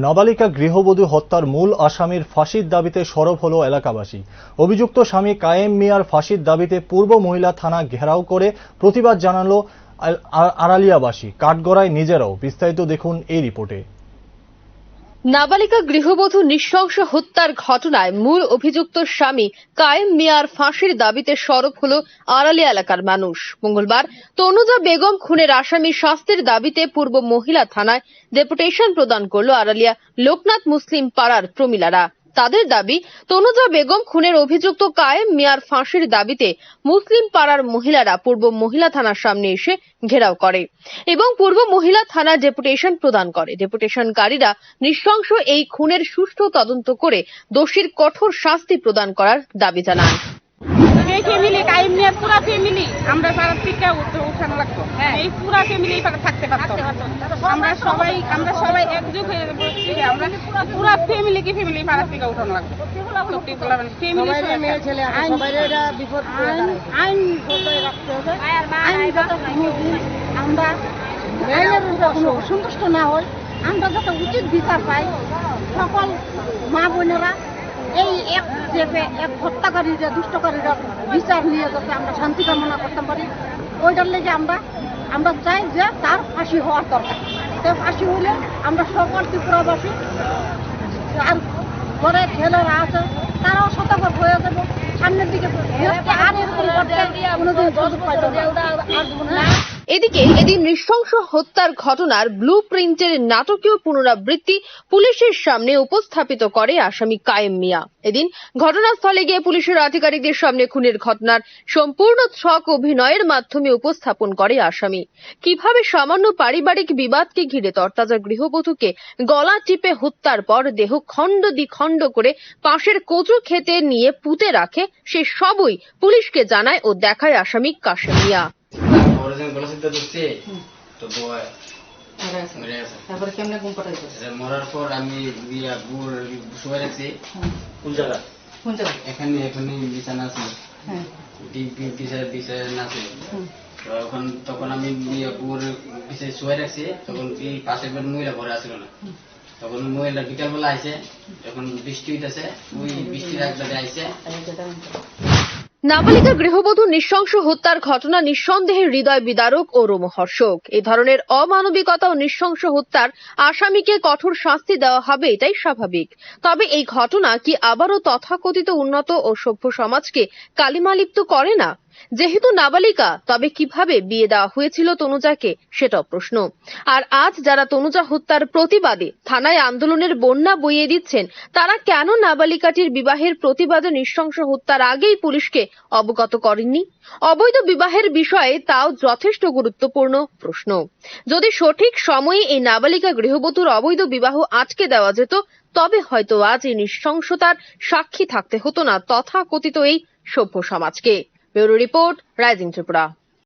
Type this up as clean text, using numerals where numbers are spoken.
নাবালিকা গৃহবধূ হত্যার মূল আসামির ফাঁসির দাবিতে সরব হলো এলাকাবাসী। অভিযুক্ত স্বামী কায়েম মিয়ার ফাঁসির দাবিতে পূর্ব মহিলা থানা ঘেরাও করে প্রতিবাদ জানালো আড়ালিয়াবাসী, কাঠগড়ায় নিজেরাও। বিস্তারিত দেখুন এই রিপোর্টে। নাবালিকা গৃহবধূ নৃশংস হত্যার ঘটনায় মূল অভিযুক্ত স্বামী কায়েম মিয়ার ফাঁসির দাবিতে সরব হলো আড়ালিয়া এলাকার মানুষ। মঙ্গলবার তনুজা বেগম খুনের আসামি শাস্তির দাবিতে পূর্ব মহিলা থানায় ডেপুটেশন প্রদান করল আড়ালিয়া লোকনাথ মুসলিম পাড়ার প্রমিলারা। তাদের দাবি, তনুজা বেগম খুনের অভিযুক্ত কায়েম মিয়ার ফাঁসির দাবিতে মুসলিম পাড়ার মহিলারা পূর্ব মহিলা থানার সামনে এসে ঘেরাও করে এবং পূর্ব মহিলা থানা ডেপুটেশন প্রদান করে। ডেপুটেশনকারীরা নৃশংস এই খুনের সুষ্ঠু তদন্ত করে দোষীর কঠোর শাস্তি প্রদান করার দাবি জানান। এই ফ্যামিলি কায়েম মিয়ার পুরো ফ্যামিলি আমরা সারা থেকে উঠানো লাগতো, এই পুরো ফ্যামিলি থাকতে পারতো। আমরা সবাই একজোট হয়ে আমরা পুরো ফ্যামিলিকে পাড়া থেকে উঠানো লাগতো। আইন আমরা সন্তুষ্ট না হই, আমরা যাতে উচিত বিচার পাই। সকল মা বোনেরা এই এক হত্যাকারী যে দুষ্টকারীরা বিচার নিয়ে যাতে আমরা শান্তি কামনা করতে পারি, ওইটার লেগে আমরা চাই যে তার ফাঁসি হওয়ার দরকার। তো ফাঁসি হলে আমরা সকল ত্রিপুরাবাসী আর ঘরে ছেলেরা আছে তারাও সতর্ক হয়ে যাবো সামনের দিকে। আর এরকম কোনোদিন সুযোগ পাইতে না। এদিকে এদিন নৃশংস হত্যার ঘটনার ব্লু প্রিন্টের নাটকীয় পুনরাবৃত্তি পুলিশের সামনে উপস্থাপিত করে আসামি কায়েম মিয়া। এদিন ঘটনাস্থলে গিয়ে পুলিশের আধিকারিকদের সামনে খুনের ঘটনার সম্পূর্ণ ছক অভিনয়ের মাধ্যমে উপস্থাপন করে আসামি। কিভাবে সামান্য পারিবারিক বিবাদকে ঘিরে তরতাজা গৃহবধূকে গলা টিপে হত্যার পর দেহ খণ্ড দ্বিখণ্ড করে পাশের কচু খেতে নিয়ে পুঁতে রাখে, সে সবই পুলিশকে জানায় ও দেখায় আসামি কাশেম মিয়া। মরার পর আমি শুয়ে রাখছি এখানে বিছানা আছে, তখন আমি বুর পিছিয়ে শুয়ে রাখছি। তখন এই পাশের মহিলা ঘরে আসছিল না, তখন মহিলা বিকালবেলা আইসে, যখন বৃষ্টি হইতেছে ওই বৃষ্টির একদারে আইসে। নাবালিকা গৃহবধূ নৃশংস হত্যার ঘটনা নিঃসন্দেহে হৃদয় বিদারক ও রোমহর্ষক। এ ধরনের অমানবিকতা ও নৃশংস হত্যার আসামিকে কঠোর শাস্তি দেওয়া হবে, এটাই স্বাভাবিক। তবে এই ঘটনা কি আবারও তথাকথিত উন্নত ও সভ্য সমাজকে কালিমালিপ্ত করে না? যেহেতু নাবালিকা, তবে কিভাবে বিয়ে দেওয়া হয়েছিল তনুজাকে, সেটাও প্রশ্ন। আর আজ যারা তনুজা হত্যার প্রতিবাদে থানায় আন্দোলনের বন্যা বইয়ে দিচ্ছেন, তারা কেন নাবালিকাটির বিবাহের প্রতিবাদে নৃশংস হত্যার আগেই পুলিশকে অবগত করেননি? অবৈধ বিবাহের বিষয়ে তাও যথেষ্ট গুরুত্বপূর্ণ প্রশ্ন। যদি সঠিক সময়ে এই নাবালিকা গৃহবধূর অবৈধ বিবাহ আটকে দেওয়া যেত, তবে হয়তো আজ এই নৃশংসতার সাক্ষী থাকতে হতো না তথাকথিত এই সভ্য সমাজকে। Bureau report, rising Tripura.